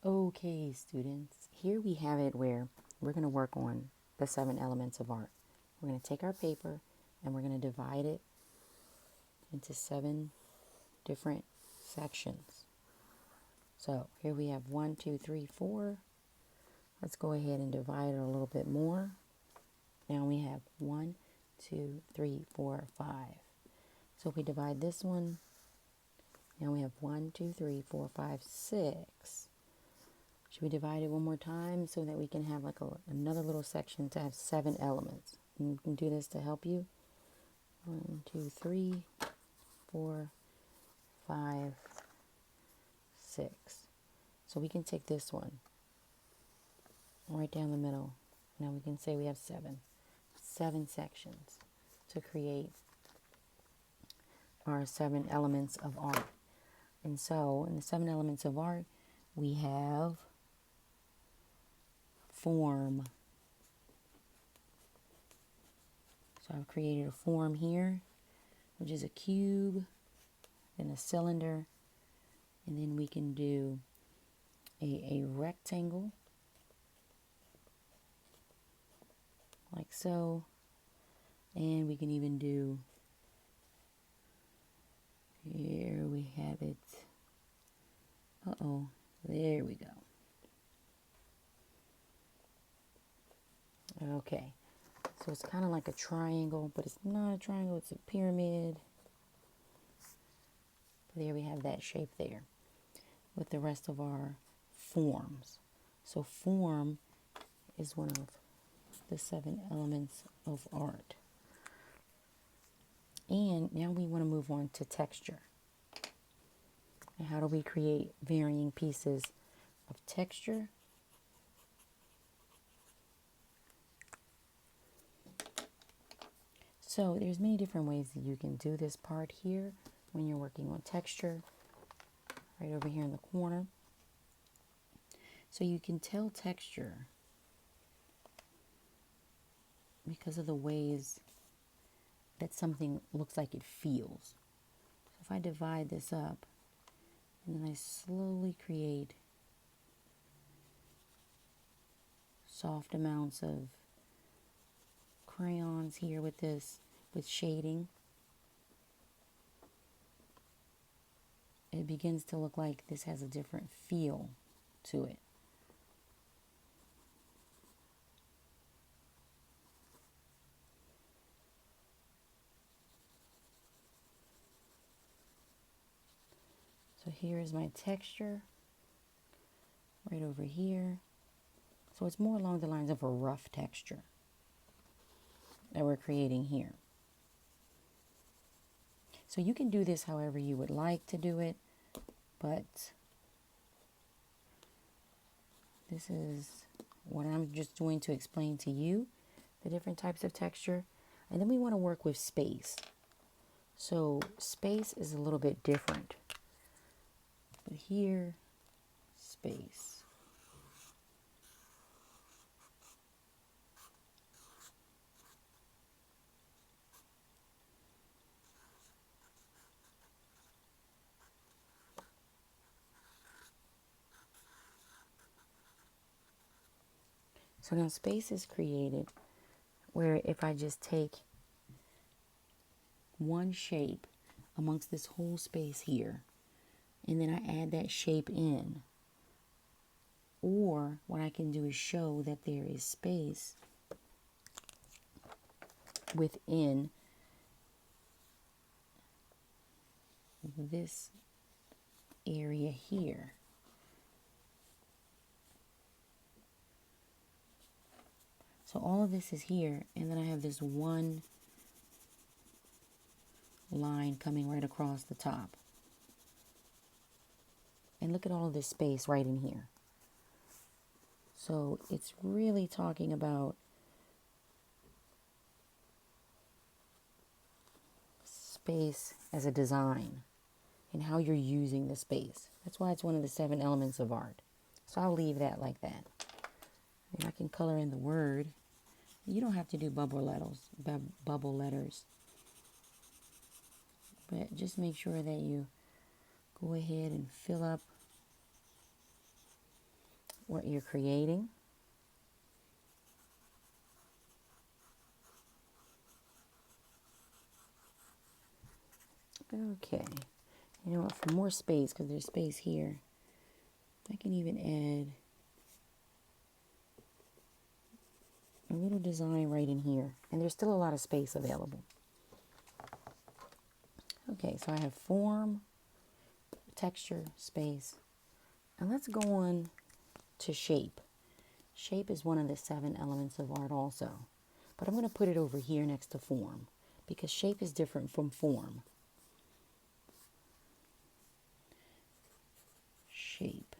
Okay, students, here we have it where we're going to work on the 7 elements of art. We're going to take our paper and we're going to divide it into 7 different sections. So here we have 1, 2, 3, 4. Let's go ahead and divide it a little bit more. Now we have 1, 2, 3, 4, 5. So if we divide this one, now we have 1, 2, 3, 4, 5, 6. Should we divide it one more time so that we can have like another little section to have 7 elements? And we can do this to help you. 1, 2, 3, 4, 5, 6. So we can take this one right down the middle. Now we can say we have 7 sections to create our 7 elements of art. And so in the 7 elements of art, we have form. So I've created a form here, which is a cube and a cylinder. And then we can do a rectangle, like so. And we can even do, here we have it. There we go. Okay, so it's kind of like a triangle, but it's not a triangle, it's a pyramid. But there we have that shape there with the rest of our forms. So form is one of the 7 elements of art. And now we want to move on to texture. And how do we create varying pieces of texture? So there's many different ways that you can do this part here when you're working on texture, right over here in the corner. So you can tell texture because of the ways that something looks like it feels. So if I divide this up and then I slowly create soft amounts of crayons here with this, with shading, it begins to look like this has a different feel to it. So here is my texture right over here. So it's more along the lines of a rough texture that we're creating here. So you can do this however you would like to do it, but this is what I'm just doing to explain to you the different types of texture. And then we want to work with space. So space is a little bit different. But here, space. So now space is created where if I just take one shape amongst this whole space here, and then I add that shape in, or what I can do is show that there is space within this area here. So all of this is here, and then I have this one line coming right across the top. And look at all of this space right in here. So it's really talking about space as a design and how you're using the space. That's why it's one of the 7 elements of art. So I'll leave that like that. And I can color in the word. You don't have to do bubble letters. But just make sure that you go ahead and fill up what you're creating. Okay, you know what, for more space, because there's space here, I can even add a little design right in here, and there's still a lot of space available. Okay, so I have form, texture, space, and let's go on to shape. Shape is one of the 7 elements of art also, but I'm going to put it over here next to form because shape is different from form. Shape.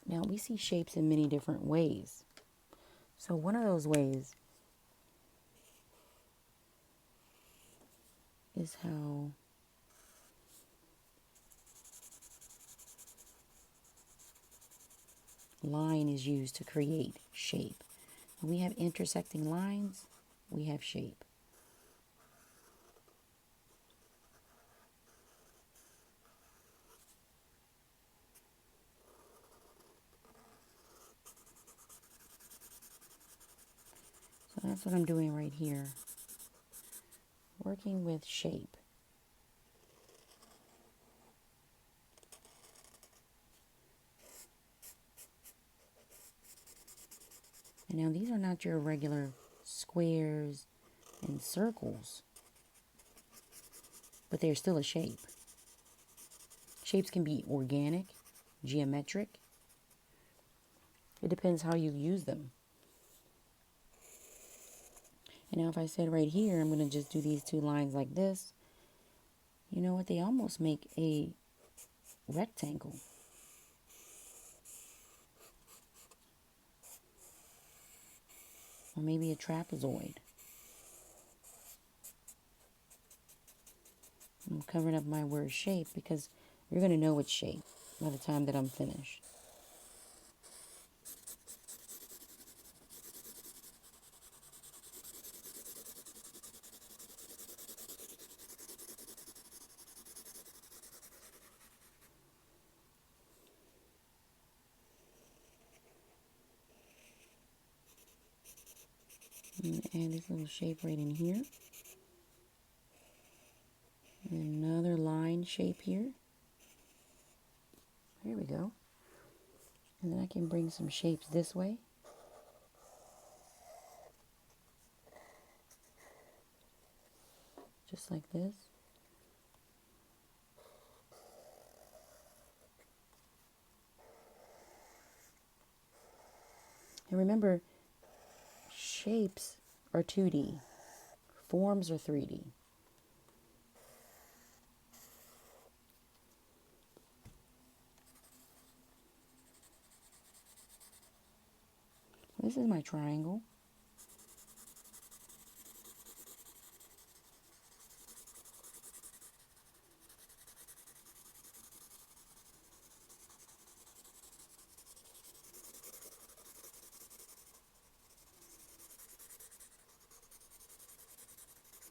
Now we see shapes in many different ways. So one of those ways is how line is used to create shape. When we have intersecting lines, we have shape. So that's what I'm doing right here. Working with shape. And now these are not your regular squares and circles, but they're still a shape. Shapes can be organic, geometric. It depends how you use them. And now if I said right here, I'm going to just do these 2 lines like this, you know what? They almost make a rectangle. Or maybe a trapezoid. I'm covering up my word shape because you're going to know it's shape by the time that I'm finished. I'm going to add this little shape right in here. And another line shape here. There we go. And then I can bring some shapes this way. Just like this. And remember, shapes are 2D. Forms are 3D. This is my triangle.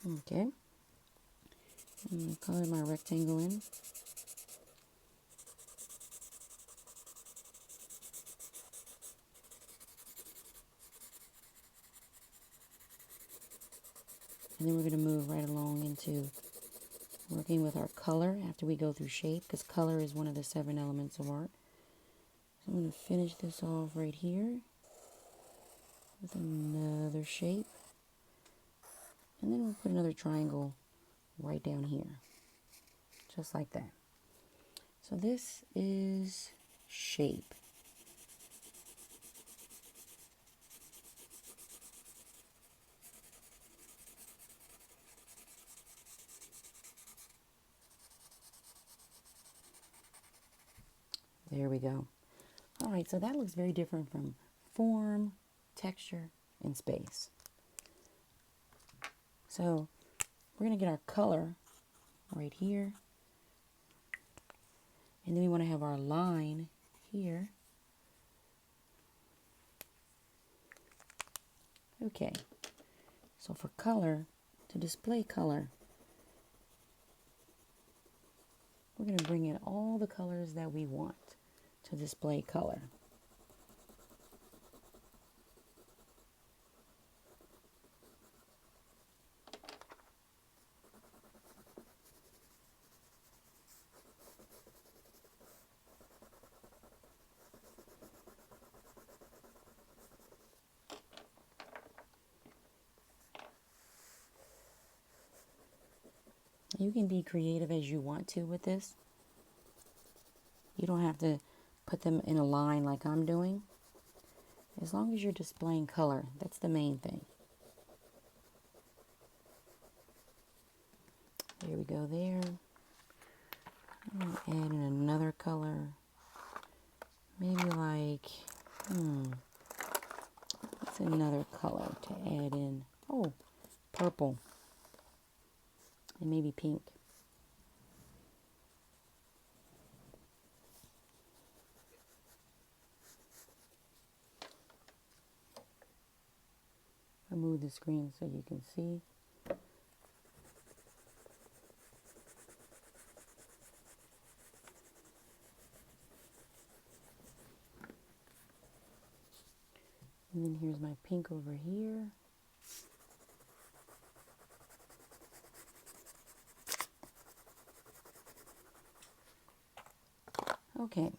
Okay. I'm going to color my rectangle in. And then we're going to move right along into working with our color after we go through shape, because color is one of the 7 elements of art. So I'm going to finish this off right here with another shape. And then we'll put another triangle right down here, just like that. So this is shape. There we go. All right, so that looks very different from form, texture, and space. So we're going to get our color right here. And then we want to have our line here. Okay, so for color, to display color, we're going to bring in all the colors that we want. to display color. You can be creative as you want to with this. You don't have to put them in a line like I'm doing. As long as you're displaying color, that's the main thing. There we go there. I'm going to add in another color. Maybe like, what's another color to add in? Oh, purple. And maybe pink. I'll move the screen so you can see. And then here's my pink over here. Okay.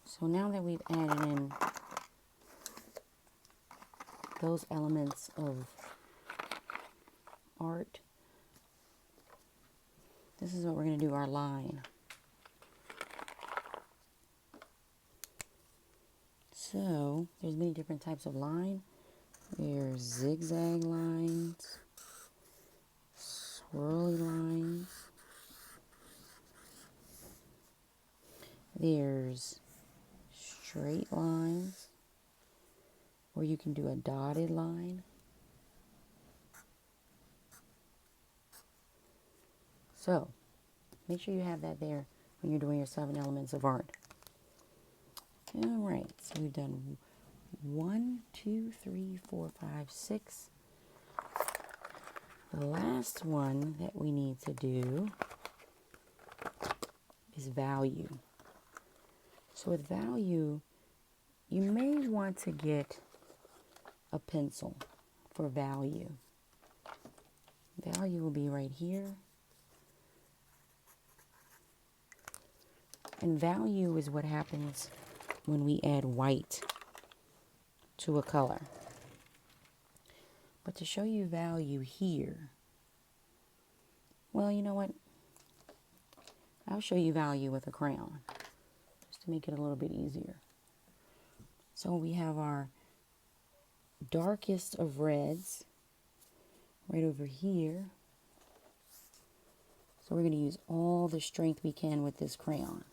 So now that we've added in those elements of art, this is what we're going to do, our line. So there's many different types of line. There's zigzag lines, swirly lines. There's straight lines, or you can do a dotted line. So make sure you have that there when you're doing your 7 elements of art. All right, so we've done 1, 2, 3, 4, 5, 6. The last one that we need to do is value. So with value, you may want to get a pencil for value. Value will be right here. And value is what happens when we add white to a color. But to show you value here, well, you know what? I'll show you value with a crayon, just to make it a little bit easier. So we have our darkest of reds right over here. So we're going to use all the strength we can with this crayon.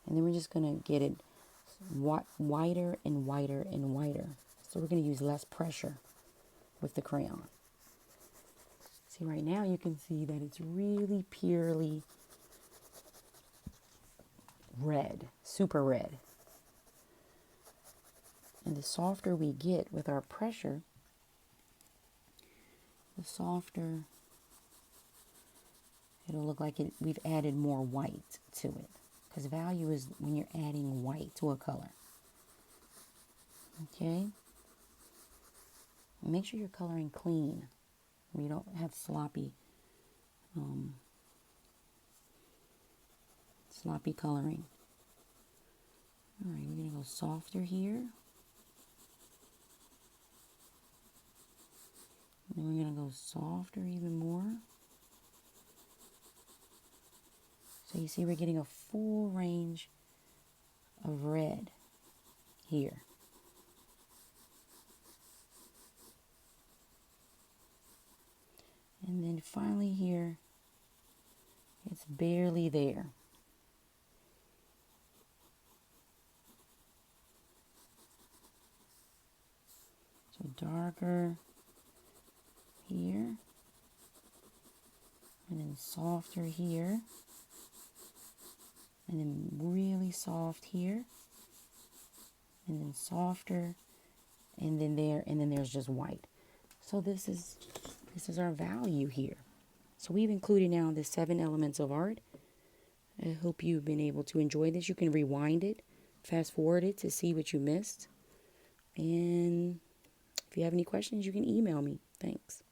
And then we're just going to get it whiter and whiter and whiter. So we're going to use less pressure with the crayon. See, right now you can see that it's really purely red, super red. And the softer we get with our pressure, the softer it'll look like we've added more white to it. Because value is when you're adding white to a color. Okay? Make sure you're coloring clean. You don't have sloppy coloring. All right, we're going to go softer here. And then we're going to go softer even more. So you see we're getting a full range of red here. And then finally here, it's barely there. So darker here, and then softer here, and then really soft here, and then softer, and then there, and then there's just white. So this is our value here. So we've included now the 7 elements of art. I hope you've been able to enjoy this. You can rewind it, fast forward it to see what you missed. And if you have any questions, you can email me. Thanks.